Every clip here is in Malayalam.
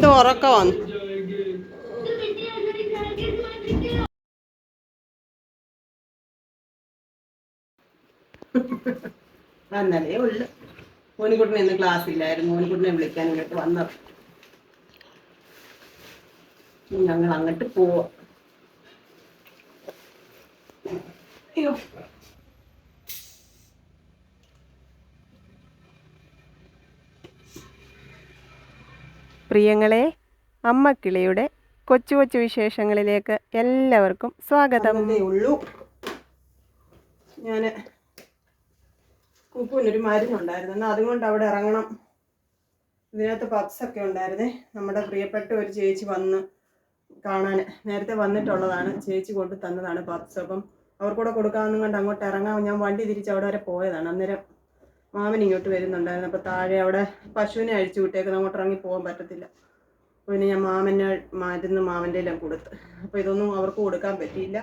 എന്തോ ഉറക്കമാണ്. വന്നതേ ഉള്ളു. മോനിക്കുട്ടിന് ഇന്ന് ക്ലാസ് ഇല്ലായിരുന്നു. മോനിക്കുട്ടിനെ വിളിക്കാൻ ഇങ്ങോട്ട് വന്നത്. ഞങ്ങൾ അങ്ങോട്ട് പോവാം. അയ്യോ, പ്രിയങ്ങളെ, അമ്മക്കിളിയുടെ കൊച്ചു കൊച്ചു വിശേഷങ്ങളിലേക്ക് എല്ലാവർക്കും സ്വാഗതം. ഉള്ളൂ ഞാൻ കുക്കുവിനൊരു മരുന്നുണ്ടായിരുന്നു, എന്നാൽ അതുകൊണ്ട് അവിടെ ഇറങ്ങണം. ഇതിനകത്ത് പപ്സൊക്കെ ഉണ്ടായിരുന്നേ. നമ്മുടെ പ്രിയപ്പെട്ട ഒരു ചേച്ചി വന്ന് കാണാൻ നേരത്തെ വന്നിട്ടുള്ളതാണ്. ചേച്ചി കൊണ്ട് തന്നതാണ് പപ്സ്. അപ്പം അവർക്കൂടെ കൊടുക്കാമെന്നും കൊണ്ട് അങ്ങോട്ട് ഇറങ്ങാം. ഞാൻ വണ്ടി തിരിച്ച് അവിടെ വരെ പോയതാണ്. അന്നേരം മാമൻ ഇങ്ങോട്ട് വരുന്നുണ്ടായിരുന്നു. അപ്പോൾ താഴെ അവിടെ പശുവിനെ അഴിച്ചു വിട്ടേക്കുന്നത്, അങ്ങോട്ട് ഇറങ്ങി പോകാൻ പറ്റത്തില്ല. പിന്നെ ഞാൻ മാമന് മരുന്ന് മാമൻ്റെ എല്ലാം കൊടുത്ത്. അപ്പോൾ ഇതൊന്നും അവർക്ക് കൊടുക്കാൻ പറ്റിയില്ല.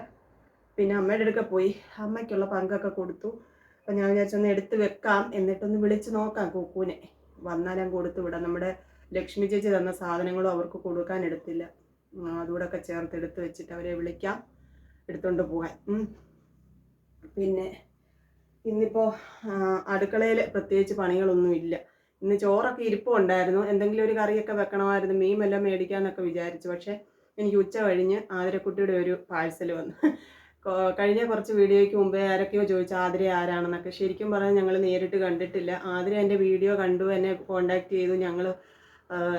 പിന്നെ അമ്മയുടെ അടുക്ക പോയി അമ്മയ്ക്കുള്ള പങ്കൊക്കെ കൊടുത്തു. അപ്പം ഞാൻ വിചാരിച്ചൊന്ന് എടുത്ത് വെക്കാം, എന്നിട്ടൊന്ന് വിളിച്ച് നോക്കാം കുക്കുവിനെ. വന്നാലും കൊടുത്തു വിടാം. നമ്മുടെ ലക്ഷ്മി ചേച്ചി തന്ന സാധനങ്ങളും അവർക്ക് കൊടുക്കാൻ എടുത്തില്ല. അതുകൂടെ ഒക്കെ ചേർത്ത് എടുത്ത് വെച്ചിട്ട് അവരെ വിളിക്കാം, എടുത്തുകൊണ്ട് പോകാൻ. പിന്നെ ഇന്നിപ്പോൾ അടുക്കളയിൽ പ്രത്യേകിച്ച് പണികളൊന്നും ഇല്ല. ഇന്ന് ചോറൊക്കെ ഇരിപ്പുണ്ടായിരുന്നു. എന്തെങ്കിലും ഒരു കറിയൊക്കെ വെക്കണമായിരുന്നു. മീൻ വല്ലതും മേടിക്കാമെന്നൊക്കെ വിചാരിച്ചു. പക്ഷേ എനിക്ക് ഉച്ച കഴിഞ്ഞ് ആതിരക്കുട്ടിയുടെ ഒരു പാഴ്സൽ വന്നു. കഴിഞ്ഞ കുറച്ച് വീഡിയോയ്ക്ക് മുമ്പേ ആരൊക്കെയോ ചോദിച്ചു ആതിര ആരാണെന്നൊക്കെ. ശരിക്കും പറഞ്ഞാൽ ഞങ്ങൾ നേരിട്ട് കണ്ടിട്ടില്ല. ആതിര എൻ്റെ വീഡിയോ കണ്ടു, എന്നെ കോണ്ടാക്ട് ചെയ്തു. ഞങ്ങൾ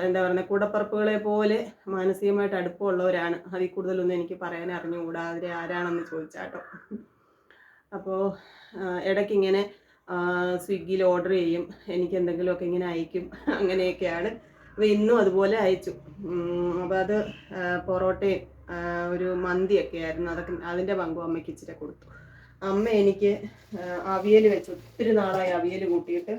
എന്താ പറയുക, കൂടപ്പറപ്പുകളെ പോലെ മാനസികമായിട്ട് അടുപ്പമുള്ളവരാണ്. അതിൽ കൂടുതലൊന്നും എനിക്ക് പറയാൻ അറിഞ്ഞുകൂടാ ആതിര ആരാണെന്ന് ചോദിച്ചാട്ടോ. അപ്പോൾ ഇടയ്ക്കിങ്ങനെ സ്വിഗ്ഗിയിൽ ഓർഡർ ചെയ്യും, എനിക്ക് എന്തെങ്കിലുമൊക്കെ ഇങ്ങനെ അയക്കും, അങ്ങനെയൊക്കെയാണ്. അപ്പോൾ ഇന്നും അതുപോലെ അയച്ചു. അപ്പോൾ അത് പൊറോട്ടയും ഒരു മന്തിയൊക്കെ ആയിരുന്നു. അതൊക്കെ അതിൻ്റെ പങ്കും അമ്മയ്ക്ക് ഇച്ചിരി കൊടുത്തു. അമ്മ എനിക്ക് അവിയൽ വെച്ച്, ഒത്തിരി നാളായി അവിയൽ കൂട്ടിയിട്ട്.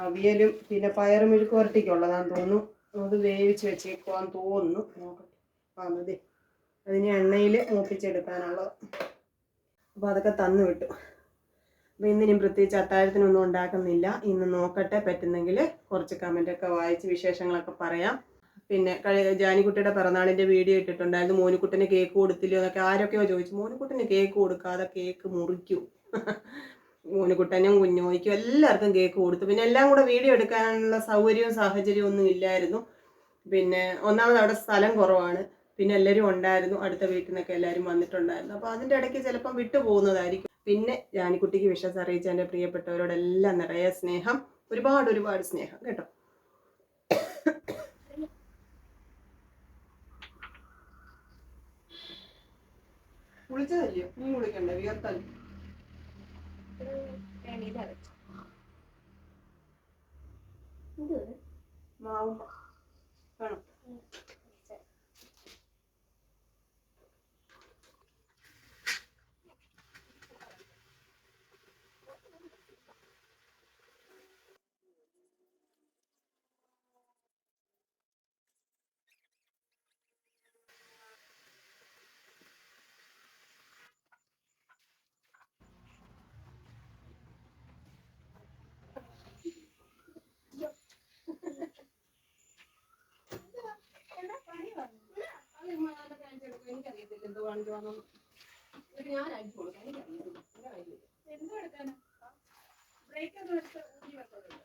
അവിയലും പിന്നെ പയറ് മെഴുക്ക് പുരട്ടിക്കുള്ളതാന്ന് തോന്നുന്നു. അത് വേവിച്ച് വെച്ചേക്കുവാന്ന് തോന്നുന്നു. നോക്കട്ടെ. മതി, അതിന് എണ്ണയിൽ മൂപ്പിച്ചെടുക്കാനുള്ളത്. അപ്പോൾ അതൊക്കെ തന്നു വിട്ടു. അപ്പോൾ ഇന്നിനും പ്രത്യേകിച്ച് അത്താഴത്തിനൊന്നും ഉണ്ടാക്കുന്നില്ല. ഇന്ന് നോക്കട്ടെ, പറ്റുന്നെങ്കിൽ കുറച്ച് കമൻറ്റൊക്കെ വായിച്ച് വിശേഷങ്ങളൊക്കെ പറയാം. പിന്നെ ജാനിക്കുട്ടിയുടെ പിറന്നാളിൻ്റെ വീഡിയോ ഇട്ടിട്ടുണ്ടായിരുന്നു. മോനിക്കുട്ടിന് കേക്ക് കൊടുത്തില്ലയോ എന്നൊക്കെ ആരൊക്കെയോ ചോദിച്ചു. മോനിക്കുട്ടിന് കേക്ക് കൊടുക്കാതെ കേക്ക് മുറിക്കൂ? മോനിക്കുട്ടനും കുഞ്ഞോയ്ക്കും എല്ലാവർക്കും കേക്ക് കൊടുത്തു. പിന്നെ എല്ലാം കൂടെ വീഡിയോ എടുക്കാനുള്ള സൗകര്യവും സാഹചര്യവും ഒന്നും ഇല്ലായിരുന്നു. പിന്നെ ഒന്നാമത് അവിടെ സ്ഥലം കുറവാണ്. പിന്നെ എല്ലാവരും ഉണ്ടായിരുന്നു, അടുത്ത വീട്ടിൽ നിന്നൊക്കെ എല്ലാവരും വന്നിട്ടുണ്ടായിരുന്നു. അപ്പോൾ അതിൻ്റെ ഇടയ്ക്ക് ചിലപ്പം വിട്ടു പോകുന്നതായിരിക്കും. പിന്നെ ജാനിക്കുട്ടിക്ക് വിശ്വാസം അറിയിച്ച എൻ്റെ പ്രിയപ്പെട്ടവരോടെല്ലാം നിറയെ സ്നേഹം, ഒരുപാട് ഒരുപാട് സ്നേഹം കേട്ടോ. കുളിച്ചതല്ലയോ? നീ കുളിക്കണ്ടേ? വിയർത്തല്ലേ? മാവും വേണം. എനിക്കറിയത്തില്ല എന്തോ കാണിക്കുവാന്നോ. ഞാൻ അടിച്ചു കൊടുക്കാം, എനിക്കറിയത്തില്ല. എന്തോ എടുക്കാനാ? ബ്രേക്ക് ഒന്നും എടുത്ത് ഊരി വെക്കരുത്.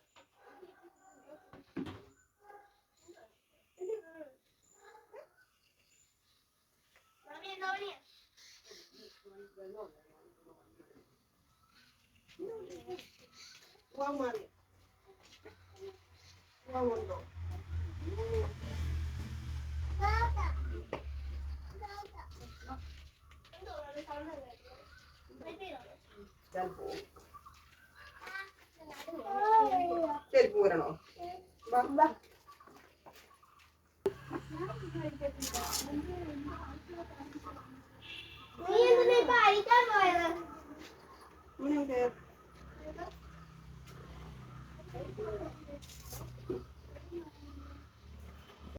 മാറി ഉണ്ടോ? ചെരുപ്പ് വരണോ?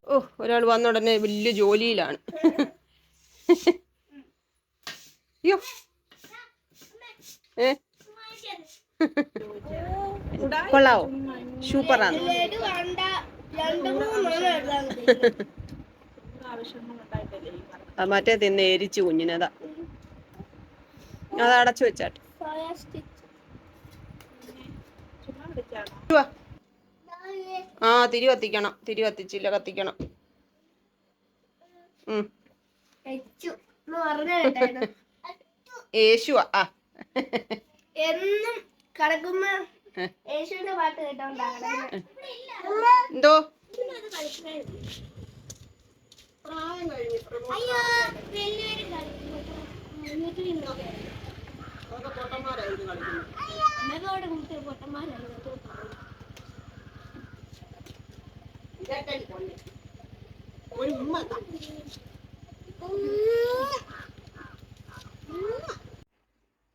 ഓ, ഒരാൾ വന്ന ഉടനെ വലിയ ജോലിയിലാണ്. അയ്യോ, കൊള്ളാവോ? സൂപ്പറാണ്. മറ്റേ തിന്ന് എരിച്ചു കുഞ്ഞിനതാ, അത് അടച്ചു വെച്ചാട്ട്. ആ തിരി കത്തിക്കണം, തിരി കത്തിച്ചില്ല, കത്തിക്കണം. യേശുവാ. ആ എന്നും കിടക്കുമ്പോ യേശുവിന്റെ പാട്ട് കേട്ടോണ്ടാണ്. എന്തോ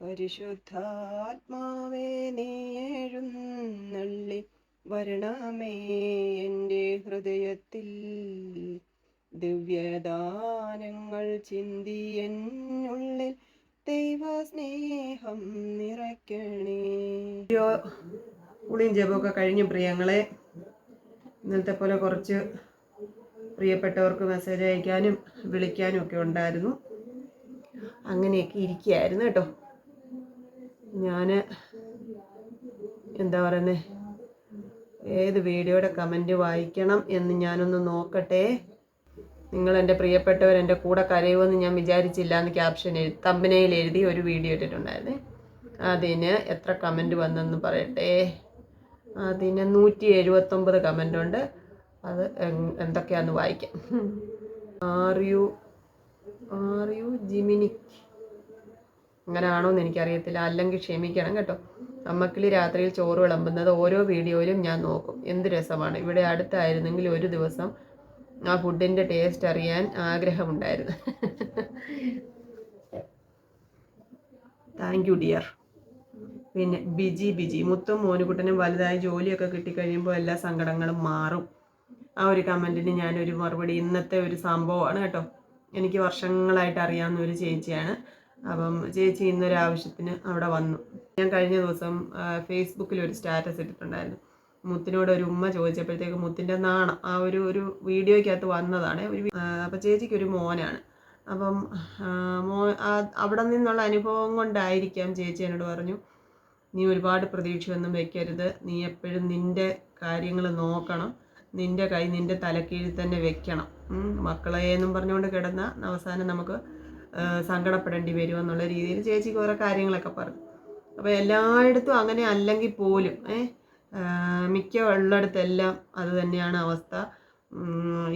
പരിശുദ്ധാത്മാവേ നീ എഴുന്നള്ളി വരണമേ എൻ്റെ ഹൃദയത്തിൽ, ദിവ്യദാനങ്ങൾ ചിന്തി എന്നുള്ളിൽ ദൈവസ്നേഹം നിറയ്ക്കണേ. കുളിയും ജപമൊക്കെ കഴിഞ്ഞു പ്രിയങ്ങളെ. ഇന്നലത്തെ പോലെ കുറച്ച് പ്രിയപ്പെട്ടവർക്ക് മെസ്സേജ് അയക്കാനും വിളിക്കാനും ഒക്കെ ഉണ്ടായിരുന്നു. അങ്ങനെയൊക്കെ ഇരിക്കുകയായിരുന്നു കേട്ടോ. ഞാൻ എന്താ പറയുന്നത്, ഏത് വീഡിയോയുടെ കമൻറ്റ് വായിക്കണം എന്ന് ഞാനൊന്ന് നോക്കട്ടെ. നിങ്ങൾ എൻ്റെ പ്രിയപ്പെട്ടവർ എൻ്റെ കൂടെ കരയുമെന്ന് ഞാൻ വിചാരിച്ചില്ല എന്ന് ക്യാപ്ഷൻ തമ്പനയിൽ എഴുതി ഒരു വീഡിയോ ഇട്ടിട്ടുണ്ടായിരുന്നേ. അതിന് എത്ര കമൻറ്റ് വന്നെന്ന് പറയട്ടെ. അതിന് 179 കമൻ്റ് ഉണ്ട്. അത് എന്തൊക്കെയാണെന്ന് വായിക്കാം. ആർ യു ജിമിനിക്, അങ്ങനെ ആണോന്ന് എനിക്കറിയത്തില്ല, അല്ലെങ്കിൽ ക്ഷമിക്കണം കേട്ടോ. അമ്മക്കിളി രാത്രിയിൽ ചോറ് വിളമ്പുന്നത് ഓരോ വീഡിയോയിലും ഞാൻ നോക്കും. എന്ത് രസമാണ്. ഇവിടെ അടുത്തായിരുന്നെങ്കിൽ ഒരു ദിവസം ആ ഫുഡിൻ്റെ ടേസ്റ്റ് അറിയാൻ ആഗ്രഹമുണ്ടായിരുന്നു. Thank you dear. പിന്നെ ബിജി മുത്തും മോനുകുട്ടനും വലുതായി ജോലിയൊക്കെ കിട്ടിക്കഴിയുമ്പോൾ എല്ലാ സങ്കടങ്ങളും മാറും. ആ ഒരു കമൻറ്റിന് ഞാനൊരു മറുപടി. ഇന്നത്തെ ഒരു സംഭവമാണ് കേട്ടോ. എനിക്ക് വർഷങ്ങളായിട്ട് അറിയാവുന്ന ഒരു ചേച്ചിയാണ്. അപ്പം ചേച്ചി ഇന്നൊരാവശ്യത്തിന് അവിടെ വന്നു. ഞാൻ കഴിഞ്ഞ ദിവസം ഫേസ്ബുക്കിൽ ഒരു സ്റ്റാറ്റസ് ഇട്ടിട്ടുണ്ടായിരുന്നു. മുത്തിനോട് ഒരു ഉമ്മ ചോദിച്ചപ്പോഴത്തേക്ക് മുത്തിൻ്റെ നാണം ആ ഒരു വീഡിയോയ്ക്കകത്ത് വന്നതാണ്. അപ്പം ചേച്ചിക്കൊരു മോനാണ്. അപ്പം അവിടെ നിന്നുള്ള അനുഭവം കൊണ്ടായിരിക്കാം ചേച്ചി എന്നോട് പറഞ്ഞു, നീ ഒരുപാട് പ്രതീക്ഷയൊന്നും വെക്കരുത്, നീ എപ്പോഴും നിൻ്റെ കാര്യങ്ങൾ നോക്കണം, നിൻ്റെ കൈ നിൻ്റെ തലക്കീഴിൽ തന്നെ വെക്കണം, മക്കളെ എന്നും പറഞ്ഞുകൊണ്ട് കിടന്ന അവസാനം നമുക്ക് സങ്കടപ്പെടേണ്ടി വരുമെന്നുള്ള രീതിയിൽ ചേച്ചി കുറേ കാര്യങ്ങളൊക്കെ പറഞ്ഞു. അപ്പോൾ എല്ലായിടത്തും അങ്ങനെ അല്ലെങ്കിൽ പോലും മിക്ക ഉള്ളിടത്തെല്ലാം അത് തന്നെയാണ് അവസ്ഥ.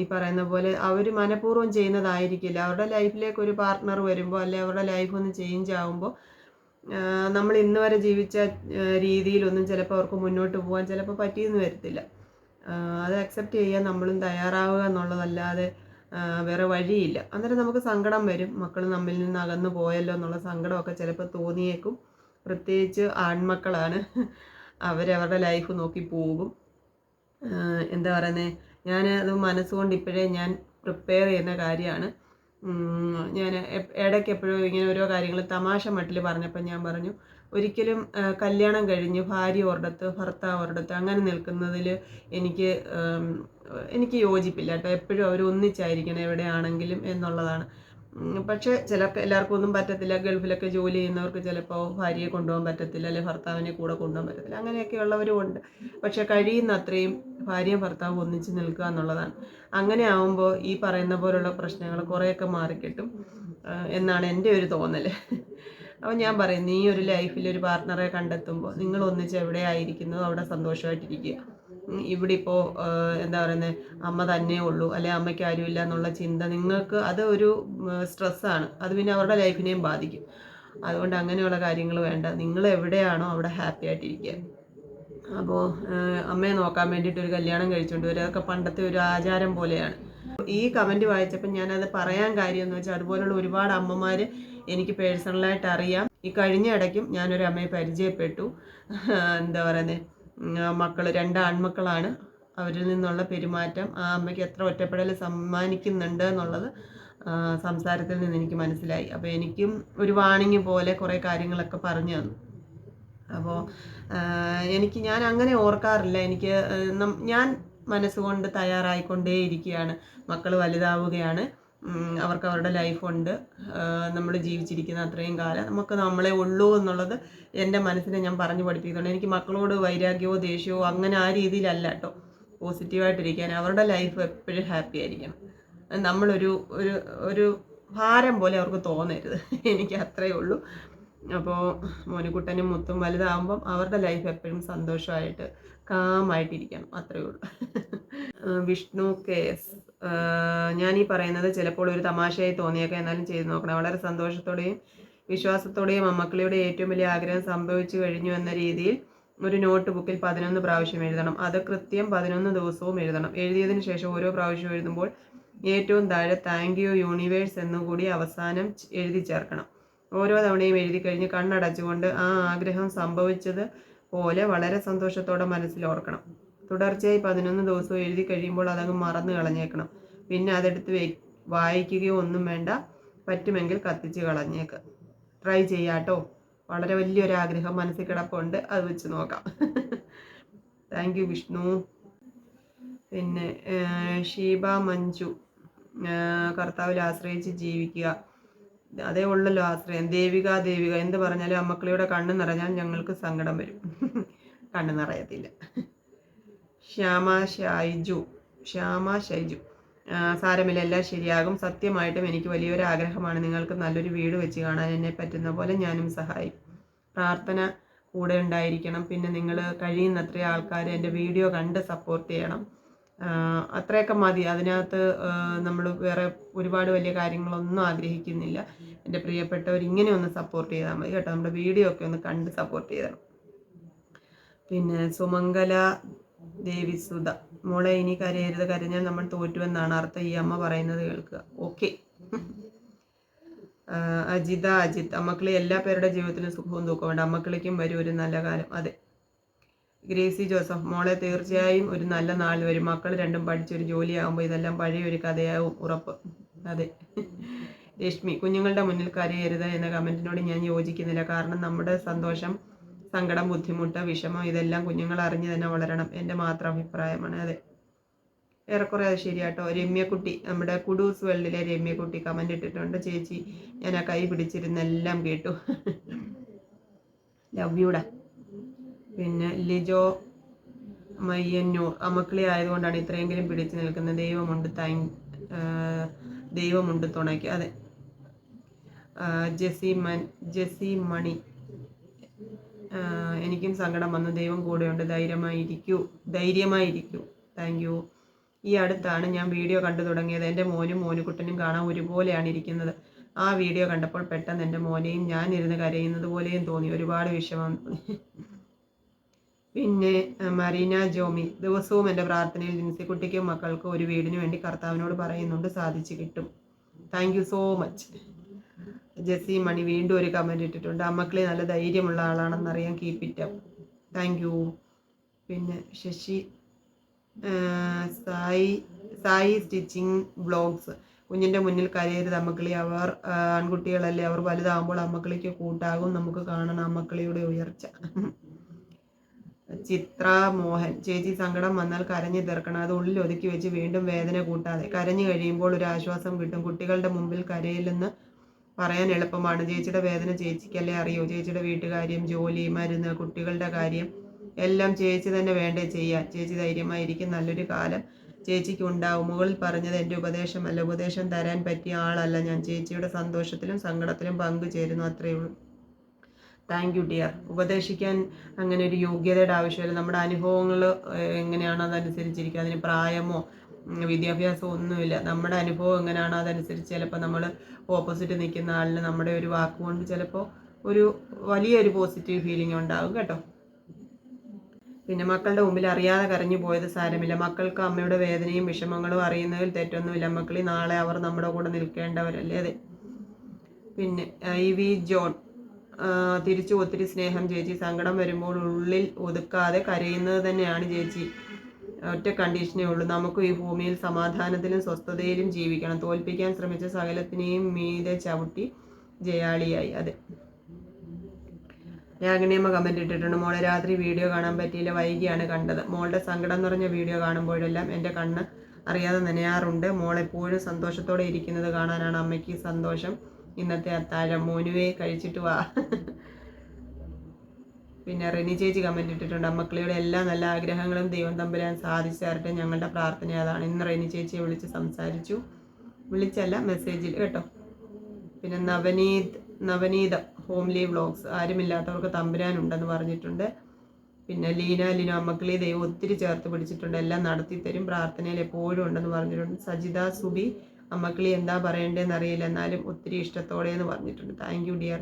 ഈ പറയുന്ന പോലെ അവർ മനഃപൂർവ്വം ചെയ്യുന്നതായിരിക്കില്ല. അവരുടെ ലൈഫിലേക്ക് ഒരു പാർട്ട്ണർ വരുമ്പോൾ അല്ലെങ്കിൽ അവരുടെ ലൈഫ് ഒന്ന് ചേഞ്ച് ആകുമ്പോൾ നമ്മൾ ഇന്ന് വരെ ജീവിച്ച രീതിയിലൊന്നും ചിലപ്പോൾ അവർക്ക് മുന്നോട്ട് പോകാൻ ചിലപ്പോൾ പറ്റിയെന്ന് വരത്തില്ല. അത് അക്സെപ്റ്റ് ചെയ്യാൻ നമ്മളും തയ്യാറാവുക എന്നുള്ളതല്ലാതെ വേറെ വഴിയില്ല. അന്നേരം നമുക്ക് സങ്കടം വരും. മക്കൾ നമ്മിൽ നിന്ന് അകന്നു പോയല്ലോ എന്നുള്ള സങ്കടമൊക്കെ ചിലപ്പോൾ തോന്നിയേക്കും. പ്രത്യേകിച്ച് ആൺമക്കളാണ്, അവരവരുടെ ലൈഫ് നോക്കി പോകും. എന്താ പറയുന്നത്, ഞാൻ അത് മനസ്സുകൊണ്ട് ഇപ്പോഴേ ഞാൻ പ്രിപ്പയർ ചെയ്യുന്ന കാര്യമാണ്. ഞാൻ ഇടയ്ക്ക് എപ്പോഴും ഇങ്ങനെ ഓരോ കാര്യങ്ങൾ തമാശ മട്ടിൽ പറഞ്ഞപ്പോൾ ഞാൻ പറഞ്ഞു, ഒരിക്കലും കല്യാണം കഴിഞ്ഞ് ഭാര്യ ഒരിടത്ത് ഭർത്താവ് ഒരിടത്ത് അങ്ങനെ നിൽക്കുന്നതിൽ എനിക്ക് യോജിപ്പില്ല കേട്ടോ. എപ്പോഴും അവർ ഒന്നിച്ചായിരിക്കണം എവിടെയാണെങ്കിലും എന്നുള്ളതാണ്. പക്ഷേ എല്ലാവർക്കും ഒന്നും പറ്റത്തില്ല. ഗൾഫിലൊക്കെ ജോലി ചെയ്യുന്നവർക്ക് ചിലപ്പോൾ ഭാര്യയെ കൊണ്ടുപോകാൻ പറ്റത്തില്ല, അല്ലെങ്കിൽ ഭർത്താവിനെ കൂടെ കൊണ്ടുപോകാൻ പറ്റത്തില്ല. അങ്ങനെയൊക്കെ ഉള്ളവരും ഉണ്ട്. പക്ഷെ കഴിയുന്ന അത്രയും ഭാര്യയും ഭർത്താവും ഒന്നിച്ച് നിൽക്കുക എന്നുള്ളതാണ്. അങ്ങനെ ആവുമ്പോൾ ഈ പറയുന്ന പോലുള്ള പ്രശ്നങ്ങൾ കുറേയൊക്കെ മാറിക്കിട്ടും എന്നാണ് എൻ്റെ ഒരു തോന്നൽ. അപ്പോൾ ഞാൻ പറയും, നീ ഒരു ലൈഫിൽ ഒരു പാർട്ട്ണറെ കണ്ടെത്തുമ്പോൾ നിങ്ങൾ ഒന്നിച്ച് എവിടെയായിരിക്കുന്നോ അവിടെ സന്തോഷമായിട്ടിരിക്കുക. ഇവിടെ ഇപ്പോൾ എന്താ പറയുന്നത്, അമ്മ തന്നെ ഉള്ളൂ അല്ലെങ്കിൽ അമ്മയ്ക്ക് ആരുമില്ല എന്നുള്ള ചിന്ത നിങ്ങൾക്ക് അത് ഒരു സ്ട്രെസ്സാണ്. അത് പിന്നെ അവരുടെ ലൈഫിനെയും ബാധിക്കും. അതുകൊണ്ട് അങ്ങനെയുള്ള കാര്യങ്ങൾ വേണ്ട. നിങ്ങൾ എവിടെയാണോ അവിടെ ഹാപ്പി ആയിട്ടിരിക്കുക. അപ്പോൾ അമ്മയെ നോക്കാൻ വേണ്ടിയിട്ട് ഒരു കല്യാണം കഴിച്ചുകൊണ്ട് വരിക, അതൊക്കെ പണ്ടത്തെ ഒരു ആചാരം പോലെയാണ്. ഈ കമൻറ്റ് വായിച്ചപ്പോൾ ഞാനത് പറയാൻ കാര്യം എന്ന് വെച്ചാൽ, അതുപോലുള്ള ഒരുപാട് അമ്മമാർ എനിക്ക് പേഴ്സണലായിട്ട് അറിയാം. ഈ കഴിഞ്ഞ ഇടയ്ക്കും ഞാനൊരു അമ്മയെ പരിചയപ്പെട്ടു. എന്താ പറയുന്നത്, മക്കൾ 2 ആൺമക്കളാണ്. അവരിൽ നിന്നുള്ള പെരുമാറ്റം ആ അമ്മയ്ക്ക് എത്ര ഒറ്റപ്പെടൽ സമ്മാനിക്കുന്നുണ്ട് എന്നുള്ളത് സംസാരത്തിൽ നിന്ന് എനിക്ക് മനസ്സിലായി. അപ്പോൾ എനിക്കും ഒരു വാണിംഗ് പോലെ കുറേ കാര്യങ്ങളൊക്കെ പറഞ്ഞു തന്നു. അപ്പോൾ ഞാൻ അങ്ങനെ ഓർക്കാറില്ല. ഞാൻ മനസ്സുകൊണ്ട് തയ്യാറായിക്കൊണ്ടേ ഇരിക്കുകയാണ്. മക്കൾ വലുതാവുകയാണ്, അവർക്ക് അവരുടെ ലൈഫുണ്ട്. നമ്മൾ ജീവിച്ചിരിക്കുന്ന അത്രയും കാലം നമുക്ക് നമ്മളെ ഉള്ളൂ എന്നുള്ളത് എൻ്റെ മനസ്സിനെ ഞാൻ പറഞ്ഞു പഠിപ്പിക്കുന്നുണ്ട്. എനിക്ക് മക്കളോട് വൈരാഗ്യമോ ദേഷ്യമോ അങ്ങനെ ആ രീതിയിലല്ല കേട്ടോ. പോസിറ്റീവായിട്ടിരിക്കാൻ, അവരുടെ ലൈഫ് എപ്പോഴും ഹാപ്പി ആയിരിക്കണം. നമ്മളൊരു ഒരു ഒരു ഭാരം പോലെ അവർക്ക് തോന്നരുത്. എനിക്ക് അത്രയേ ഉള്ളൂ. അപ്പോൾ മോനുകുട്ടനും മുത്തും വലുതാകുമ്പം അവരുടെ ലൈഫ് എപ്പോഴും സന്തോഷമായിട്ട് കാമായിട്ടിരിക്കണം, അത്രയേ ഉള്ളൂ. വിഷ്ണു KS, ഞാനീ പറയുന്നത് ചിലപ്പോൾ ഒരു തമാശയായി തോന്നിയേക്കാം, എന്നാലും ചെയ്തു നോക്കണം. വളരെ സന്തോഷത്തോടെയും വിശ്വാസത്തോടെയും മക്കളുടെ ഏറ്റവും വലിയ ആഗ്രഹം സംഭവിച്ചു കഴിഞ്ഞു എന്ന രീതിയിൽ ഒരു നോട്ട് ബുക്കിൽ 11 പ്രാവശ്യം എഴുതണം. അത് കൃത്യം 11 ദിവസവും എഴുതണം. എഴുതിയതിനു ശേഷം ഓരോ പ്രാവശ്യം എഴുതുമ്പോൾ ഏറ്റവും താഴെ താങ്ക് യു യൂണിവേഴ്സ് എന്നുകൂടി അവസാനം എഴുതി ചേർക്കണം. ഓരോ തവണയും എഴുതി കഴിഞ്ഞ് കണ്ണടച്ചുകൊണ്ട് ആ ആഗ്രഹം സംഭവിച്ചത് പോലെ വളരെ സന്തോഷത്തോടെ മനസ്സിൽ ഓർക്കണം. തുടർച്ചയായി 11 ദിവസവും എഴുതി കഴിയുമ്പോൾ അതങ്ങ് മറന്നു കളഞ്ഞേക്കണം. പിന്നെ അതെടുത്ത് വായിക്കുകയോ ഒന്നും വേണ്ട. പറ്റുമെങ്കിൽ കത്തിച്ച് കളഞ്ഞേക്ക്. ട്രൈ ചെയ്യാട്ടോ. വളരെ വലിയൊരാഗ്രഹം മനസ്സിൽ കിടപ്പുണ്ട്, അത് വെച്ച് നോക്കാം. Thank you Vishnu. പിന്നെ ഷീബ മഞ്ജു, കർത്താവിൽ ആശ്രയിച്ച് ജീവിക്കുക, അതേ ഉള്ളല്ലോ ആശ്രയം. ദേവിക എന്ത് പറഞ്ഞാലും അമ്മക്കളിയുടെ കണ്ണ് നിറഞ്ഞാൽ ഞങ്ങൾക്ക് സങ്കടം വരും. കണ്ണ് നിറയത്തില്ല. ശ്യാമ ഷൈജു, സാരമില്ല, എല്ലാം ശരിയാകും. സത്യമായിട്ടും എനിക്ക് വലിയൊരു ആഗ്രഹമാണ് നിങ്ങൾക്ക് നല്ലൊരു വീട് വെച്ച് കാണാൻ. എന്നെ പറ്റുന്ന പോലെ ഞാനും സഹായിക്കും. പ്രാർത്ഥന കൂടെ ഉണ്ടായിരിക്കണം. പിന്നെ നിങ്ങൾ കഴിയുന്നത്ര ആൾക്കാർ എൻ്റെ വീഡിയോ കണ്ട് സപ്പോർട്ട് ചെയ്യണം. അത്രയൊക്കെ മതി. അതിനകത്ത് നമ്മൾ വേറെ ഒരുപാട് വലിയ കാര്യങ്ങളൊന്നും ആഗ്രഹിക്കുന്നില്ല. എൻ്റെ പ്രിയപ്പെട്ടവർ ഇങ്ങനെ ഒന്ന് സപ്പോർട്ട് ചെയ്താൽ മതി കേട്ടോ. നമ്മുടെ വീഡിയോ ഒക്കെ ഒന്ന് കണ്ട് സപ്പോർട്ട് ചെയ്യണം. പിന്നെ സുമംഗല ദേവിസുധ, മോളെ ഇനി കരയരുത്, കരഞ്ഞാൽ നമ്മൾ തോറ്റുവെന്നാണ് അർത്ഥം. ഈ അമ്മ പറയുന്നത് കേൾക്കുക. ഓക്കെ. അജിത്ത്, അമ്മക്കളി എല്ലാ പേരുടെ ജീവിതത്തിലും സുഖവും ദുഃഖവും ഉണ്ട്. അമ്മക്കളിക്കും വരും ഒരു നല്ല കാലം. അതെ. ഗ്രേസി ജോസഫ്, മോളെ തീർച്ചയായും ഒരു നല്ല നാൾ വരും. മക്കൾ രണ്ടും പഠിച്ചൊരു ജോലിയാകുമ്പോൾ ഇതെല്ലാം പഴയൊരു കഥയാവും, ഉറപ്പ്. അതെ. രശ്മി, കുഞ്ഞുങ്ങളുടെ മുന്നിൽ കരയരുത് എന്ന കമൻറ്റിനോട് ഞാൻ യോജിക്കുന്നില്ല. കാരണം നമ്മുടെ സന്തോഷം, സങ്കടം, ബുദ്ധിമുട്ട്, വിഷമം ഇതെല്ലാം കുഞ്ഞുങ്ങൾ അറിഞ്ഞ് തന്നെ വളരണം. എൻ്റെ മാത്രം അഭിപ്രായമാണ്. അതെ, ഏറെക്കുറെ അത് ശരിയാട്ടോ. രമ്യക്കുട്ടി, നമ്മുടെ കുഡൂസ് വേൾഡിലെ രമ്യക്കുട്ടി കമൻ്റ് ഇട്ടിട്ടുണ്ട്. ചേച്ചി, ഞാൻ ആ കൈ പിടിച്ചിരുന്നെല്ലാം കേട്ടു. ലവ് യൂടാ. പിന്നെ ലിജോ മയ്യന്നൂർ, അമ്മക്കളി ആയതുകൊണ്ടാണ് ഇത്രയെങ്കിലും പിടിച്ചു നിൽക്കുന്നത്. ദൈവമുണ്ട് തുണയ്ക്ക്. അതെ. ജെസി മണി, എനിക്കും സങ്കടം വന്നു. ദൈവം കൂടെയുണ്ട്, ധൈര്യമായിരിക്കൂ. Thank you. ഈ അടുത്താണ് ഞാൻ വീഡിയോ കണ്ടു തുടങ്ങിയത്. എൻ്റെ മോനും മോനുകുട്ടനും കാണാൻ ഒരുപോലെയാണ് ഇരിക്കുന്നത്. ആ വീഡിയോ കണ്ടപ്പോൾ പെട്ടെന്ന് എൻ്റെ മോനെയും ഞാൻ ഇരുന്ന് കരയുന്നത് പോലെയും തോന്നി. ഒരുപാട് വിഷമം. പിന്നെ മരീന ജോമി, ദിവസവും എൻ്റെ പ്രാർത്ഥനയിൽ ജിൻസിക്കുട്ടിക്കും മക്കൾക്കും ഒരു വീടിന് വേണ്ടി കർത്താവിനോട് പറയുന്നുണ്ട്, സാധിച്ചു കിട്ടും. Thank you so much. Jessy Mani വീണ്ടും ഒരു കമൻറ്റ് ഇട്ടിട്ടുണ്ട്. അമ്മക്കളെ നല്ല ധൈര്യമുള്ള ആളാണെന്നറിയാം, keep it up. Thank you. പിന്നെ ശശി സായി സ്റ്റിച്ചിങ് ബ്ലോഗ്സ്, കുഞ്ഞിൻ്റെ മുന്നിൽ കരയരുത് അമ്മക്കളി. അവർ ആൺകുട്ടികളല്ലേ, അവർ വലുതാകുമ്പോൾ അമ്മക്കളിക്ക് കൂട്ടാകും. നമുക്ക് കാണണം അമ്മക്കളിയുടെ ഉയർച്ച. ചിത്ര മോഹൻ, ചേച്ചി സങ്കടം വന്നാൽ കരഞ്ഞു തീർക്കണം. അത് ഉള്ളിൽ ഒതുക്കി വെച്ച് വീണ്ടും വേദന കൂട്ടാതെ. കരഞ്ഞു കഴിയുമ്പോൾ ഒരു ആശ്വാസം കിട്ടും. കുട്ടികളുടെ മുമ്പിൽ കരയില്ലെന്ന് പറയാൻ എളുപ്പമാണ്. ചേച്ചിയുടെ വേദന ചേച്ചിക്കല്ലേ അറിയൂ. ചേച്ചിയുടെ വീട്ടുകാര്യം, ജോലി, മരുന്ന്, കുട്ടികളുടെ കാര്യം എല്ലാം ചേച്ചി തന്നെ വേണ്ടേ ചെയ്യാൻ. ചേച്ചി ധൈര്യമായിരിക്കും, നല്ലൊരു കാലം ചേച്ചിക്ക് ഉണ്ടാവും. മുകളിൽ പറഞ്ഞത് എൻ്റെ ഉപദേശമല്ല, ഉപദേശം തരാൻ പറ്റിയ ആളല്ല ഞാൻ. ചേച്ചിയുടെ സന്തോഷത്തിലും സങ്കടത്തിലും പങ്കുചേരുന്നു, അത്രയേ ഉള്ളൂ. Thank you dear. ഉപദേശിക്കാൻ അങ്ങനെ ഒരു യോഗ്യതയുടെ ആവശ്യമില്ല. നമ്മുടെ അനുഭവങ്ങൾ എങ്ങനെയാണോ അതനുസരിച്ചിരിക്കുക. അതിന് പ്രായമോ വിദ്യാഭ്യാസമോ ഒന്നുമില്ല. നമ്മുടെ അനുഭവം എങ്ങനെയാണോ അതനുസരിച്ച് ചിലപ്പോൾ നമ്മൾ ഓപ്പോസിറ്റ് നിൽക്കുന്ന ആളിന് നമ്മുടെ ഒരു വാക്കുകൊണ്ട് ചിലപ്പോൾ ഒരു വലിയൊരു പോസിറ്റീവ് ഫീലിംഗ് ഉണ്ടാകും കേട്ടോ. പിന്നെ മക്കളുടെ മുമ്പിൽ അറിയാതെ കരഞ്ഞു പോയത് സാരമില്ല. മക്കൾക്ക് അമ്മയുടെ വേദനയും വിഷമങ്ങളും അറിയുന്നതിൽ തെറ്റൊന്നുമില്ല. മക്കളി നാളെ അവർ നമ്മുടെ കൂടെ നിൽക്കേണ്ടവരല്ലേ. അതെ. പിന്നെ IV ജോൺ, തിരിച്ചു ഒത്തിരി സ്നേഹം ചേച്ചി. സങ്കടം വരുമ്പോൾ ഉള്ളിൽ ഒതുക്കാതെ കരയുന്നത് തന്നെയാണ് ചേച്ചി. ഒറ്റ കണ്ടീഷനേ ഉള്ളൂ, നമുക്ക് ഈ ഭൂമിയിൽ സമാധാനത്തിലും സ്വസ്ഥതയിലും ജീവിക്കണം. തോൽപ്പിക്കാൻ ശ്രമിച്ച സകലത്തിനെയും മീതെ ചവിട്ടി ജയാളിയായി. അതെ. രാഗിണിയമ്മ കമൻറ്റ് ഇട്ടിട്ടുണ്ട്, മോളെ രാത്രി വീഡിയോ കാണാൻ പറ്റിയില്ല, വൈകിയാണ് കണ്ടത്. മോളുടെ സങ്കടം നിറഞ്ഞ വീഡിയോ കാണുമ്പോഴെല്ലാം എൻ്റെ കണ്ണ് അറിയാതെ നനയാറുണ്ട്. മോളെപ്പോഴും സന്തോഷത്തോടെ ഇരിക്കുന്നത് കാണാനാണ് അമ്മയ്ക്ക് സന്തോഷം. ഇന്നത്തെ അത്താഴം മോനുവേ കഴിച്ചിട്ട് വാ. പിന്നെ റെനി ചേച്ചി കമൻറ്റ് ഇട്ടിട്ടുണ്ട്, അമ്മക്കളിയുടെ എല്ലാ നല്ല ആഗ്രഹങ്ങളും ദൈവം തമ്പുരാൻ സാധിച്ചു തരട്ടെ, ഞങ്ങളുടെ പ്രാർത്ഥന അതാണ്. ഇന്ന് റെനി ചേച്ചിയെ വിളിച്ച് സംസാരിച്ചു, വിളിച്ചല്ല മെസ്സേജിൽ കേട്ടോ. പിന്നെ നവനീത ഹോംലി വ്ളോഗ്സ്, ആരുമില്ലാത്തവർക്ക് തമ്പുരാനുണ്ടെന്ന് പറഞ്ഞിട്ടുണ്ട്. പിന്നെ ലിനോ അമ്മക്കളി ദൈവം ഒത്തിരി ചേർത്ത് പിടിച്ചിട്ടുണ്ട്, എല്ലാം നടത്തി തരും, പ്രാർത്ഥനയിൽ എപ്പോഴും ഉണ്ടെന്ന് പറഞ്ഞിട്ടുണ്ട്. സജിത സുബി അമ്മക്കളി എന്താ പറയേണ്ടതെന്ന് അറിയില്ല, എന്നാലും ഒത്തിരി ഇഷ്ടത്തോടെ എന്ന് പറഞ്ഞിട്ടുണ്ട്. Thank you dear.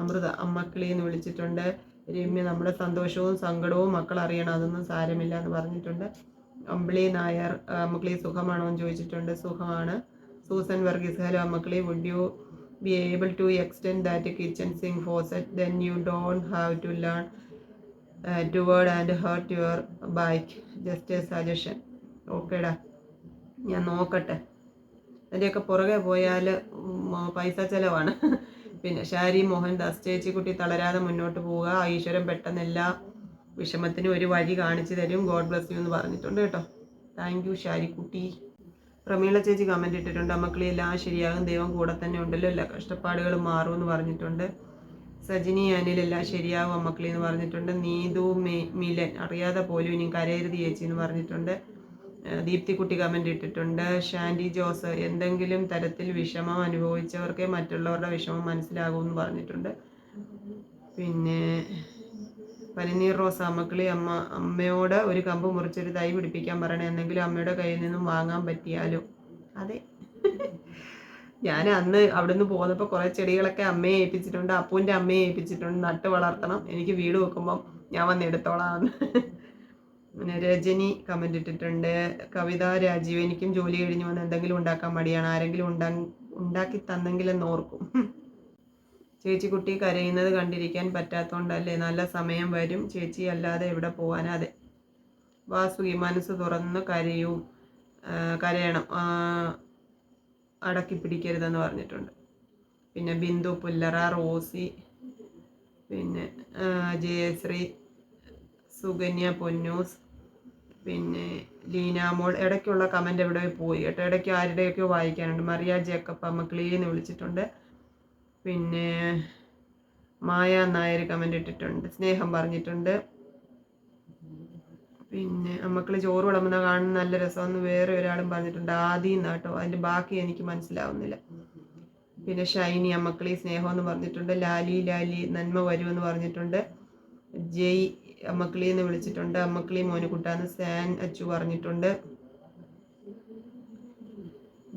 അമൃത അമ്മക്കളി എന്ന് വിളിച്ചിട്ടുണ്ട്. രമ്യ നമ്മുടെ സന്തോഷവും സങ്കടവും മക്കൾ അറിയണം, അതൊന്നും സാരമില്ല എന്ന് പറഞ്ഞിട്ടുണ്ട്. അമ്പിളി നായർ അമ്മക്കളി സുഖമാണോ എന്ന് ചോദിച്ചിട്ടുണ്ട്. സുഖമാണ്. സൂസൻ വർഗീസ് ഹലോ അമ്മക്കളി, would you be able to extend that kitchen sink faucet, then you don't have to learn toward and hurt your bike, just a suggestion. ഓക്കേടാ, ഞാൻ നോക്കട്ടെ. അതിൻ്റെയൊക്കെ പുറകെ പോയാൽ പൈസ ചിലവാണ്. പിന്നെ ഷാരി മോഹൻദാസ് ചേച്ചിക്കുട്ടി തളരാതെ മുന്നോട്ട് പോവുക, ഈശ്വരൻ പെട്ടെന്ന് എല്ലാ വിഷമത്തിനും ഒരു വഴി കാണിച്ചു തരും, ഗോഡ് ബ്ലസ് യു എന്ന് പറഞ്ഞിട്ടുണ്ട് കേട്ടോ. Thank you ഷാരിക്കുട്ടി. പ്രമീള ചേച്ചി കമൻറ്റ് ഇട്ടിട്ടുണ്ട്, മക്കളി എല്ലാം ശരിയാകും, ദൈവം കൂടെ തന്നെ ഉണ്ടല്ലോ, എല്ലാ കഷ്ടപ്പാടുകളും മാറുമെന്ന് പറഞ്ഞിട്ടുണ്ട്. സജിനി അനിൽ എല്ലാം ശരിയാകും അമ്മക്കളി എന്ന് പറഞ്ഞിട്ടുണ്ട്. നീതു മിലൻ അറിയാതെ പോലും ഇനി കരയരുത് ചേച്ചി എന്ന് പറഞ്ഞിട്ടുണ്ട്. ദീപ്തിക്കുട്ടി കമൻറ്റ് ഇട്ടിട്ടുണ്ട്. ഷാൻഡി ജോസ് എന്തെങ്കിലും തരത്തിൽ വിഷമം അനുഭവിച്ചവർക്കേ മറ്റുള്ളവരുടെ വിഷമം മനസ്സിലാകുമെന്ന് പറഞ്ഞിട്ടുണ്ട്. പിന്നെ പനിനീർ റോസ് അമ്മക്കളി അമ്മയോട് ഒരു കമ്പ് മുറിച്ചൊരു തൈ പിടിപ്പിക്കാൻ പറയണേ, എന്തെങ്കിലും അമ്മയുടെ കയ്യിൽ നിന്നും വാങ്ങാൻ പറ്റിയാലോ. അതെ, ഞാൻ അന്ന് അവിടുന്ന് പോന്നപ്പോൾ കുറേ ചെടികളൊക്കെ അമ്മയെ ഏൽപ്പിച്ചിട്ടുണ്ട്, അപ്പൂൻ്റെ അമ്മയെ ഏൽപ്പിച്ചിട്ടുണ്ട്, നട്ട് വളർത്തണം, എനിക്ക് വീട് വെക്കുമ്പം ഞാൻ വന്ന് എടുത്തോളാം. പിന്നെ രജനി കമൻറ്റ് ഇട്ടിട്ടുണ്ട്. കവിത രാജീവ് എനിക്കും ജോലി കഴിഞ്ഞ് വന്ന് എന്തെങ്കിലും ഉണ്ടാക്കാൻ മടിയാണ്, ആരെങ്കിലും ഉണ്ടാക്കി തന്നെങ്കിലെന്ന് ഓർക്കും. ചേച്ചിക്കുട്ടി കരയുന്നത് കണ്ടിരിക്കാൻ പറ്റാത്തതുകൊണ്ടല്ലേ, നല്ല സമയം വരും ചേച്ചി, അല്ലാതെ എവിടെ പോകാൻ. അതെ വാസുകി മനസ്സ് തുറന്ന് കരയണം, അടക്കി പിടിക്കരുതെന്ന് പറഞ്ഞിട്ടുണ്ട്. പിന്നെ ബിന്ദു പുല്ലറ, റോസി, പിന്നെ ജയശ്രീ, സുകന്യ പൊന്നൂസ്, പിന്നെ ലീനാമോൾ. ഇടയ്ക്കുള്ള കമൻറ്റ് എവിടെ പോയി കേട്ടോ, ഇടയ്ക്ക് ആരുടെയൊക്കെയോ വായിക്കാനുണ്ട്. മറിയ ജേക്കബ് അമ്മക്കളീന്ന് വിളിച്ചിട്ടുണ്ട്. പിന്നെ മായ നായർ കമൻറ്റ് ഇട്ടിട്ടുണ്ട്, സ്നേഹം പറഞ്ഞിട്ടുണ്ട്. പിന്നെ അമ്മക്കളി ചോറ് വിളമ്പുന്ന കാണുന്ന നല്ല രസമെന്ന് വേറെ ഒരാളും പറഞ്ഞിട്ടുണ്ട്, ആദ്യം കേട്ടോ, അതിൻ്റെ ബാക്കി എനിക്ക് മനസ്സിലാവുന്നില്ല. പിന്നെ ഷൈനി അമ്മക്കളി സ്നേഹം എന്ന് പറഞ്ഞിട്ടുണ്ട്. ലാലി നന്മ വരുമെന്ന് പറഞ്ഞിട്ടുണ്ട്. ജയ് അമ്മക്കളി എന്ന് വിളിച്ചിട്ടുണ്ട്. അമ്മക്കളി മോനുകുട്ടാന്ന് സാൻ അച്ചു പറഞ്ഞിട്ടുണ്ട്.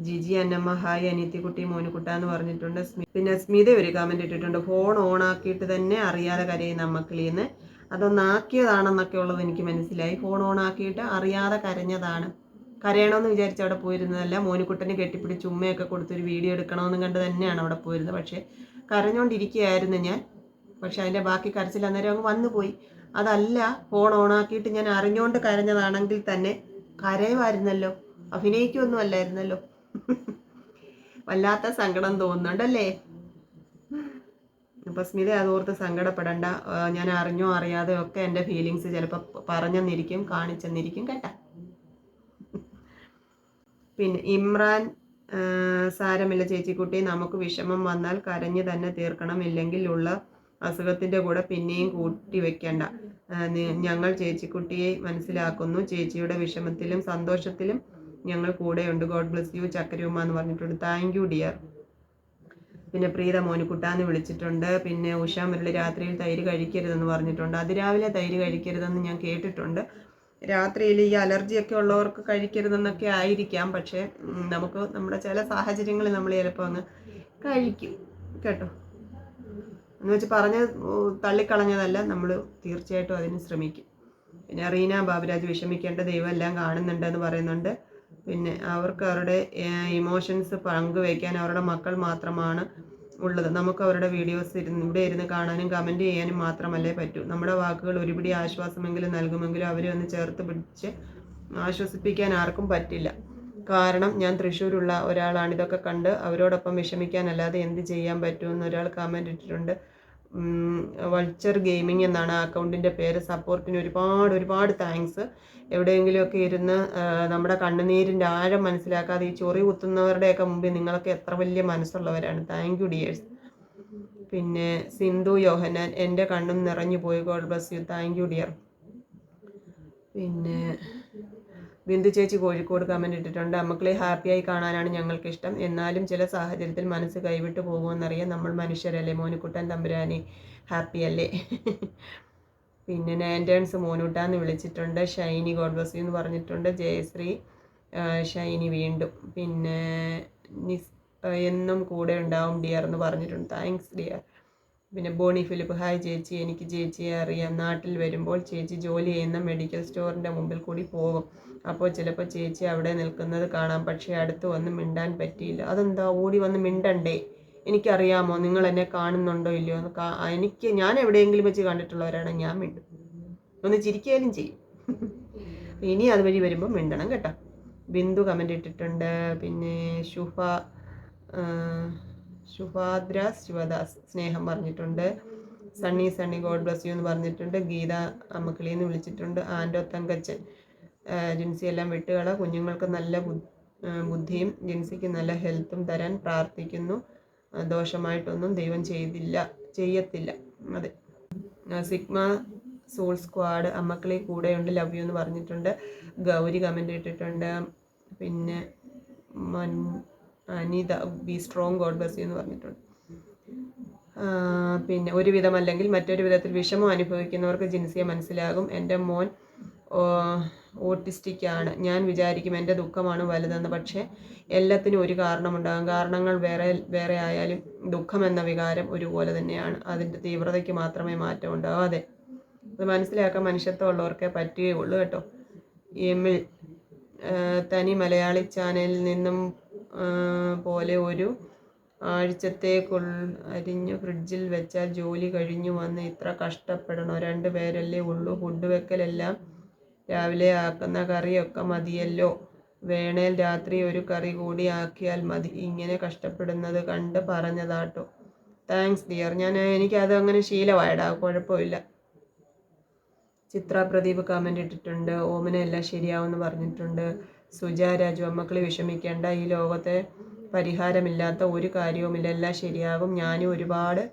ജിജി അന്നമ്മ ഹായ് അനിയത്തിക്കുട്ടി മോനുകുട്ടാന്ന് പറഞ്ഞിട്ടുണ്ട്. പിന്നെ സ്മിത ഒരു കമൻറ്റ് ഇട്ടിട്ടുണ്ട്, ഫോൺ ഓണാക്കിയിട്ട് തന്നെ അറിയാതെ കരയുന്ന അമ്മക്കളിന്ന്. അതൊന്നാക്കിയതാണെന്നൊക്കെ ഉള്ളത് എനിക്ക് മനസ്സിലായി. ഫോൺ ഓണാക്കിയിട്ട് അറിയാതെ കരയണമെന്ന് വിചാരിച്ച് അവിടെ പോയിരുന്നതല്ല, മോനുകുട്ടനെ കെട്ടിപ്പിടിച്ച് ഉമ്മയൊക്കെ കൊടുത്തൊരു വീഡിയോ എടുക്കണമെന്നും കണ്ട് തന്നെയാണ് അവിടെ പോയിരുന്നത്. പക്ഷേ കരഞ്ഞുകൊണ്ടിരിക്കുകയായിരുന്നു ഞാൻ, പക്ഷെ അതിൻ്റെ ബാക്കി കരച്ചിൽ അന്നേരം അങ്ങ് വന്നു പോയി. അതല്ല, ഫോൺ ഓണാക്കിയിട്ട് ഞാൻ അറിഞ്ഞുകൊണ്ട് കരഞ്ഞതാണെങ്കിൽ തന്നെ കരയുമായിരുന്നല്ലോ, അഭിനയിക്കൊന്നും അല്ലായിരുന്നല്ലോ. വല്ലാത്ത സങ്കടം തോന്നുന്നുണ്ടല്ലേ. അപ്പം സ്മിത അതോർത്ത് സങ്കടപ്പെടണ്ട, ഞാൻ അറിഞ്ഞോ അറിയാതെ ഒക്കെ എൻ്റെ ഫീലിങ്സ് ചിലപ്പോൾ പറഞ്ഞെന്നിരിക്കും, കാണിച്ചെന്നിരിക്കും കേട്ടാ. പിന്നെ ഇമ്രാൻ സാരമില്ല ചേച്ചിക്കുട്ടി, നമുക്ക് വിഷമം വന്നാൽ കരഞ്ഞ് തന്നെ തീർക്കണം, ഇല്ലെങ്കിൽ ഉള്ള അസുഖത്തിൻ്റെ കൂടെ പിന്നെയും കൂട്ടി വെക്കണ്ട. ഞങ്ങൾ ചേച്ചിക്കുട്ടിയെ മനസ്സിലാക്കുന്നു, ചേച്ചിയുടെ വിഷമത്തിലും സന്തോഷത്തിലും ഞങ്ങൾ കൂടെയുണ്ട്, ഗോഡ് ബ്ലസ് യു ചക്കരയുമ്മ എന്ന് പറഞ്ഞിട്ടുണ്ട്. Thank you dear. പിന്നെ പ്രീത മോനുകുട്ടാന്ന് വിളിച്ചിട്ടുണ്ട്. പിന്നെ ഉഷ മുരളി രാത്രിയിൽ തൈര് കഴിക്കരുതെന്ന് പറഞ്ഞിട്ടുണ്ട്. അതിരാവിലെ തൈര് കഴിക്കരുതെന്ന് ഞാൻ കേട്ടിട്ടുണ്ട്. രാത്രിയിൽ ഈ അലർജിയൊക്കെ ഉള്ളവർക്ക് കഴിക്കരുതെന്നൊക്കെ ആയിരിക്കാം, പക്ഷേ നമുക്ക് നമ്മുടെ ചില സാഹചര്യങ്ങളിൽ നമ്മൾ ചിലപ്പോൾ അങ്ങ് കഴിക്കും കേട്ടോ. എന്ന് വെച്ച് പറഞ്ഞ് തള്ളിക്കളഞ്ഞതല്ല, നമ്മൾ തീർച്ചയായിട്ടും അതിന് ശ്രമിക്കും. പിന്നെ റീന ബാബുരാജ് വിഷമിക്കേണ്ട, ദൈവം എല്ലാം കാണുന്നുണ്ടെന്ന് പറയുന്നുണ്ട്. പിന്നെ അവർക്ക് അവരുടെ ഇമോഷൻസ് പങ്കുവയ്ക്കാൻ അവരുടെ മക്കൾ മാത്രമാണ് ഉള്ളത്. നമുക്ക് അവരുടെ വീഡിയോസ് ഇവിടെ ഇരുന്ന് കാണാനും കമൻറ്റ് ചെയ്യാനും മാത്രമല്ലേ പറ്റൂ. നമ്മുടെ വാക്കുകൾ ഒരുപിടി ആശ്വാസമെങ്കിലും നൽകുമെങ്കിലും അവരെ ഒന്ന് ചേർത്ത് പിടിച്ച് ആശ്വസിപ്പിക്കാൻ ആർക്കും പറ്റില്ല. കാരണം ഞാൻ തൃശ്ശൂരുള്ള ഒരാളാണ്. ഇതൊക്കെ കണ്ട് അവരോടൊപ്പം വിഷമിക്കാനല്ലാതെ എന്ത് ചെയ്യാൻ പറ്റുമെന്ന് ഒരാൾ കമൻറ്റ് ഇട്ടിട്ടുണ്ട്. വൾച്ചർ ഗെയിമിംഗ് എന്നാണ് ആ അക്കൗണ്ടിൻ്റെ പേര്. സപ്പോർട്ടിന് ഒരുപാട് താങ്ക്സ്. എവിടെയെങ്കിലുമൊക്കെ ഇരുന്ന് നമ്മുടെ കണ്ണുനീരിൻ്റെ ആഴം മനസ്സിലാക്കാതെ ഈ ചൊറി കുത്തുന്നവരുടെയൊക്കെ മുമ്പിൽ നിങ്ങളൊക്കെ എത്ര വലിയ മനസ്സുള്ളവരാണ്. Thank you dears. പിന്നെ സിന്ധു യോഹനാൻ, എൻ്റെ കണ്ണും നിറഞ്ഞു പോയി, God bless U. Thank you dear. പിന്നെ ബിന്ദു ചേച്ചി കോഴിക്കോട് കമൻറ്റ് ഇട്ടിട്ടുണ്ട്. അമ്മക്കളെ ഹാപ്പിയായി കാണാനാണ് ഞങ്ങൾക്കിഷ്ടം. എന്നാലും ചില സാഹചര്യത്തിൽ മനസ്സ് കൈവിട്ട് പോകുമെന്നറിയാം. നമ്മൾ മനുഷ്യരല്ലേ. മോനുക്കുട്ടൻ തമ്പുരാനെ ഹാപ്പിയല്ലേ. പിന്നെ നാൻറ്റേൺസ് മോനൂട്ടാന്ന് വിളിച്ചിട്ടുണ്ട്. ഷൈനി ഗോഡ് ബ്ലസ് യു എന്ന് പറഞ്ഞിട്ടുണ്ട്. ജയശ്രീ ഷൈനി വീണ്ടും. പിന്നെ എന്നും കൂടെ ഉണ്ടാവും ഡിയർ എന്ന് പറഞ്ഞിട്ടുണ്ട്. Thanks dear. പിന്നെ ബോണി ഫിലിപ്പ്, ഹായ് ചേച്ചി, എനിക്ക് ചേച്ചിയെ അറിയാം. നാട്ടിൽ വരുമ്പോൾ ചേച്ചി ജോലി ചെയ്യുന്ന മെഡിക്കൽ സ്റ്റോറിൻ്റെ മുമ്പിൽ കൂടി പോകും. അപ്പോൾ ചിലപ്പോൾ ചേച്ചി അവിടെ നിൽക്കുന്നത് കാണാം. പക്ഷേ അടുത്ത് വന്ന് മിണ്ടാൻ പറ്റിയില്ല. അതെന്താ? ഓടി വന്ന് മിണ്ടണ്ടേ? എനിക്കറിയാമോ നിങ്ങൾ എന്നെ കാണുന്നുണ്ടോ ഇല്ലയോ എന്ന്. ഞാൻ എവിടെയെങ്കിലും വെച്ച് കണ്ടിട്ടുള്ളവരാണ്, ഞാൻ മിണ്ടും, ഒന്ന് ചിരിക്കാനും ചെയ്യും. ഇനി അതുവഴി വരുമ്പോൾ മിണ്ടണം കേട്ടോ. ബിന്ദു കമൻ്റ് ഇട്ടിട്ടുണ്ട്. പിന്നെ ശുഭാദ്ര ശിവദാസ് സ്നേഹം പറഞ്ഞിട്ടുണ്ട്. സണ്ണി ഗോഡ് ബ്ലസ് യു എന്ന് പറഞ്ഞിട്ടുണ്ട്. ഗീത അമ്മക്കിളിന്ന് വിളിച്ചിട്ടുണ്ട്. ആൻഡോ തങ്കച്ചൻ, ജിൻസി എല്ലാം വിട്ടുകള, കുഞ്ഞുങ്ങൾക്ക് നല്ല ബുദ്ധിയും ജിൻസിക്ക് നല്ല ഹെൽത്തും തരാൻ പ്രാർത്ഥിക്കുന്നു. ദോഷമായിട്ടൊന്നും ദൈവം ചെയ്യത്തില്ല. അതെ. സിഗ്മ സോൾ സ്ക്വാഡ് അമ്മക്കളി കൂടെയുണ്ട്, ലവ് യു എന്ന് പറഞ്ഞിട്ടുണ്ട്. ഗൗരി കമൻ്റ് ഇട്ടിട്ടുണ്ട്. പിന്നെ Anitha, be strong, God bless you എന്ന് പറഞ്ഞിട്ടുണ്ട്. പിന്നെ ഒരു വിധമല്ലെങ്കിൽ മറ്റൊരു വിധത്തിൽ വിഷമം അനുഭവിക്കുന്നവർക്ക് ജിൻസിയെ മനസ്സിലാകും. എൻ്റെ മോൻ ഓട്ടിസ്റ്റിക് ആണ്. ഞാൻ വിചാരിക്കും എൻ്റെ ദുഃഖമാണ് വലുതെന്ന്. പക്ഷേ എല്ലാത്തിനും ഒരു കാരണമുണ്ടാകും. കാരണങ്ങൾ വേറെ ആയാലും ദുഃഖം എന്ന വികാരം ഒരുപോലെ തന്നെയാണ്. അതിൻ്റെ തീവ്രതയ്ക്ക് മാത്രമേ മാറ്റം ഉണ്ടാകും. അതെ, അത് മനസ്സിലാക്കാൻ മനുഷ്യത്വം ഉള്ളവർക്കേ പറ്റുകയുള്ളൂ കേട്ടോ. എമിൽ, തനി മലയാളി ചാനലിൽ നിന്നും പോലെ ഒരു അരിഞ്ഞു ഫ്രിഡ്ജിൽ വെച്ചാൽ ജോലി കഴിഞ്ഞു വന്ന് ഇത്ര കഷ്ടപ്പെടണോ? 2 പേരല്ലേ ഉള്ളൂ. ഫുഡ് വെക്കലെല്ലാം രാവിലെ ആക്കുന്ന കറിയൊക്കെ മതിയല്ലോ. വേണേൽ രാത്രി ഒരു കറി കൂടി ആക്കിയാൽ മതി. ഇങ്ങനെ കഷ്ടപ്പെടുന്നത് കണ്ട് പറഞ്ഞതാട്ടോ. Thanks dear. എനിക്കത് അങ്ങനെ ശീലമായിടാ, കുഴപ്പമില്ല. ചിത്ര പ്രദീപ് കമൻ്റ് ഇട്ടിട്ടുണ്ട്. ഓമന എല്ലാം ശരിയാവുമെന്ന് പറഞ്ഞിട്ടുണ്ട്. സുജ രാജു, അമ്മക്കളെ വിഷമിക്കേണ്ട, ഈ ലോകത്തെ പരിഹാരമില്ലാത്ത ഒരു കാര്യവുമില്ല, എല്ലാം ശരിയാകും. ഞാനും ഒരുപാട്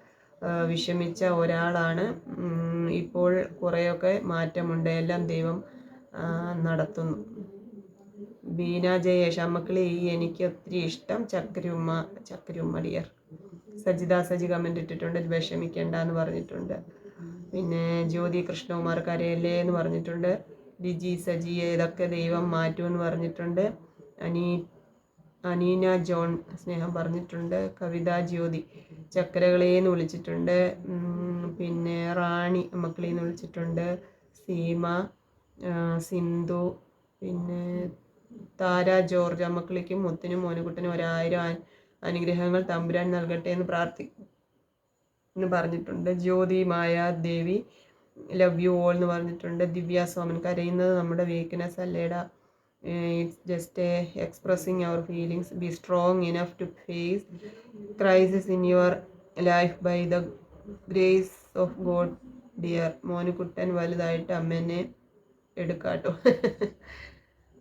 വിഷമിച്ച ഒരാളാണ്. ഇപ്പോൾ കുറേയൊക്കെ മാറ്റമുണ്ട്, എല്ലാം ദൈവം നടത്തുന്നു. ബീന ജയേഷ്, അമ്മക്കളെ എനിക്ക് ഒത്തിരി ഇഷ്ടം, ചക്കരുമ്മ ഡിയർ. സജി കമൻ്റ് ഇട്ടിട്ടുണ്ട്. വിഷമിക്കേണ്ട എന്ന് പറഞ്ഞിട്ടുണ്ട്. പിന്നെ ജ്യോതി കൃഷ്ണകുമാർ, കരയല്ലേ എന്ന് പറഞ്ഞിട്ടുണ്ട്. ഡിജി സജിയെ, ഇതൊക്കെ ദൈവം മാറ്റുമെന്ന് പറഞ്ഞിട്ടുണ്ട്. അനീന ജോൺ സ്നേഹം പറഞ്ഞിട്ടുണ്ട്. കവിത ജ്യോതി, ചക്കരകളേന്ന് വിളിച്ചിട്ടുണ്ട്. പിന്നെ റാണി അമ്മക്കളീന്ന് വിളിച്ചിട്ടുണ്ട്. സീമ, സിന്ധു, പിന്നെ താര ജോർജ്, അമ്മക്കളിക്കും മുത്തിനും മോനുകുട്ടനും 1000 അനുഗ്രഹങ്ങൾ തമ്പുരാൻ നൽകട്ടെ എന്ന് പറഞ്ഞിട്ടുണ്ട്. Jyothi Maya Devi, love you all എന്ന് പറഞ്ഞിട്ടുണ്ട്. ദിവ്യ സോമൻ, കരയുന്നത് നമ്മുടെ വീക്ക്നെസ് അല്ലേടാ, it's just expressing our feelings, be strong enough to face crisis in your life by the grace of God dear. മോനുകുട്ടൻ വലുതായിട്ട് അമ്മേനെ എടുക്കാട്ടോ.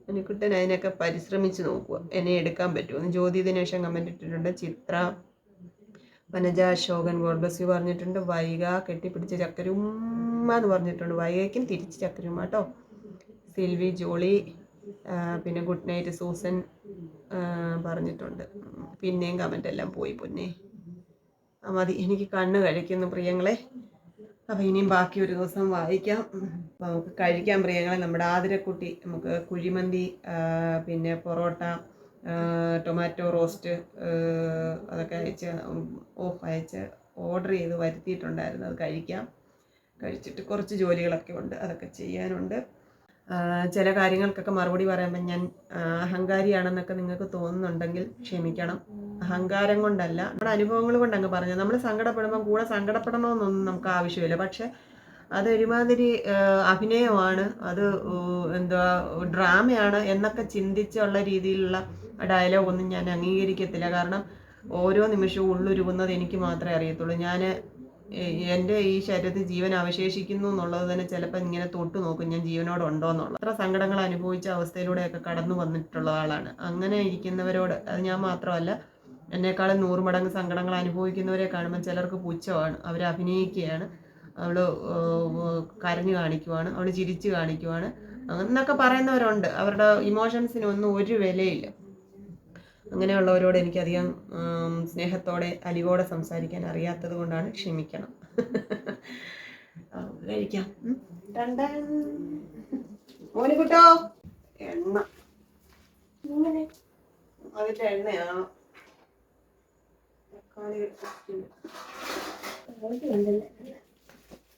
മോനുകുട്ടൻ അതിനൊക്കെ പരിശ്രമിച്ച് നോക്കുക, എന്നെ എടുക്കാൻ പറ്റുമോ. ജ്യോതി ദിനേശൻ കമൻ്റ് ഇട്ടിട്ടുണ്ട്. Chithra Vanaja Ashokan, God bless you പറഞ്ഞിട്ടുണ്ട്. വൈഗ, കെട്ടിപ്പിടിച്ച് ചക്കരുമ്മ എന്ന് പറഞ്ഞിട്ടുണ്ട്. വൈഗയ്ക്കും തിരിച്ച് ചക്കരുമ്മ കേട്ടോ. സിൽവി ജോളി, പിന്നെ ഗുഡ് നൈറ്റ് സൂസൻ പറഞ്ഞിട്ടുണ്ട്. പിന്നെയും കമൻ്റ് എല്ലാം പോയി പൊന്നെ, മതി, എനിക്ക് കണ്ണ് കഴിക്കുന്നു പ്രിയങ്ങളെ. അപ്പോൾ ഇനിയും ബാക്കി ഒരു ദിവസം വായിക്കാം. അപ്പോൾ നമുക്ക് കഴിക്കാം പ്രിയങ്ങളെ. നമ്മുടെ ആതിരക്കുട്ടി നമുക്ക് കുഴിമന്തി, പിന്നെ പൊറോട്ട, ടൊമാറ്റോ റോസ്റ്റ് അതൊക്കെ അയച്ച് ഓർഡർ ചെയ്ത് വരുത്തിയിട്ടുണ്ടായിരുന്നു. അത് കഴിച്ചിട്ട് കുറച്ച് ജോലികളൊക്കെ ഉണ്ട്, അതൊക്കെ ചെയ്യാനുണ്ട്. ചില കാര്യങ്ങൾക്കൊക്കെ മറുപടി പറയുമ്പോൾ ഞാൻ അഹങ്കാരിയാണെന്നൊക്കെ നിങ്ങൾക്ക് തോന്നുന്നുണ്ടെങ്കിൽ ക്ഷമിക്കണം. അഹങ്കാരം കൊണ്ടല്ല, നമ്മുടെ അനുഭവങ്ങൾ കൊണ്ട് അങ്ങ് പറഞ്ഞത്. നമ്മൾ സങ്കടപ്പെടുമ്പം കൂടെ സങ്കടപ്പെടണമെന്നൊന്നും നമുക്ക് ആവശ്യമില്ല. പക്ഷെ അതൊരുമാതിരി അഭിനയമാണ്, അത് എന്തുവാ ഡ്രാമയാണ് എന്നൊക്കെ ചിന്തിച്ചുള്ള രീതിയിലുള്ള ഡയലോഗൊന്നും ഞാൻ അംഗീകരിക്കത്തില്ല. കാരണം ഓരോ നിമിഷവും ഉള്ളുരുകുന്നത് എനിക്ക് മാത്രമേ അറിയത്തുള്ളൂ. ഞാൻ എൻ്റെ ഈ ശരീരത്തിൽ ജീവൻ അവശേഷിക്കുന്നു എന്നുള്ളത് തന്നെ ചിലപ്പോൾ ഇങ്ങനെ തൊട്ട് നോക്കും ഞാൻ ജീവനോടുണ്ടോ എന്നുള്ളത്. അത്ര സങ്കടങ്ങൾ അനുഭവിച്ച അവസ്ഥയിലൂടെയൊക്കെ കടന്നു വന്നിട്ടുള്ള ആളാണ്. അങ്ങനെ ഇരിക്കുന്നവരോട്, അത് ഞാൻ മാത്രമല്ല, എന്നെക്കാളും 100 മടങ്ങ് സങ്കടങ്ങൾ അനുഭവിക്കുന്നവരെ കാണുമ്പോൾ ചിലർക്ക് പുച്ഛമാണ്, അവർ അഭിനയിക്കുകയാണ്, അവൾ കരഞ്ഞു കാണിക്കുവാണ്, അവൾ ചിരിച്ചു കാണിക്കുവാണ് എന്നൊക്കെ പറയുന്നവരുണ്ട്. അവരുടെ ഇമോഷൻസിനൊന്നും ഒരു വിലയില്ല. അങ്ങനെയുള്ളവരോട് എനിക്കധികം സ്നേഹത്തോടെ അലിവോടെ സംസാരിക്കാൻ അറിയാത്തത് കൊണ്ടാണ്, ക്ഷമിക്കണം. കഴിക്കാം. മോനിക്കുട്ടോ, എണ്ണ അതിൻ്റെ എണ്ണയാണ്.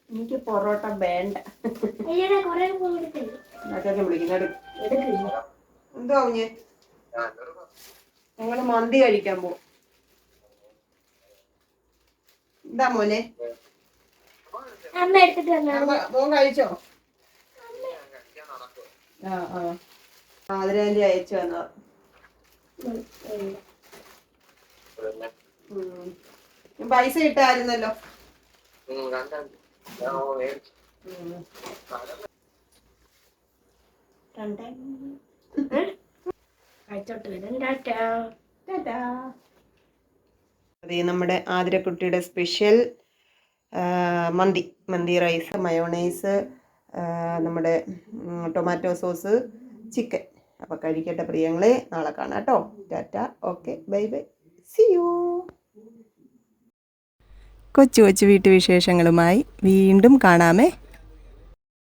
എനിക്ക് പൊറോട്ട വേണ്ട. എന്തോ കുഞ്ഞ്, ഞങ്ങള് മന്തി കഴിക്കാൻ പോകും. എന്താ മോനെ, മോൻ കഴിച്ചോ? അതിനെ അയച്ചു വന്നതാ. ഞാൻ പൈസ ഇട്ടായിരുന്നല്ലോ. അതെ, നമ്മുടെ ആതിരക്കുട്ടിയുടെ സ്പെഷ്യൽ മന്തി റൈസ്, മയോണൈസ്, നമ്മുടെ ടൊമാറ്റോ സോസ്, ചിക്കൻ. അപ്പോൾ കഴിക്കട്ടെ പ്രിയങ്ങളെ, നാളെ കാണാം കേട്ടോ. Tata, okay, bye bye, see you. കൊച്ചു കൊച്ചു വീട്ടുവിശേഷങ്ങളുമായി വീണ്ടും കാണാമേ.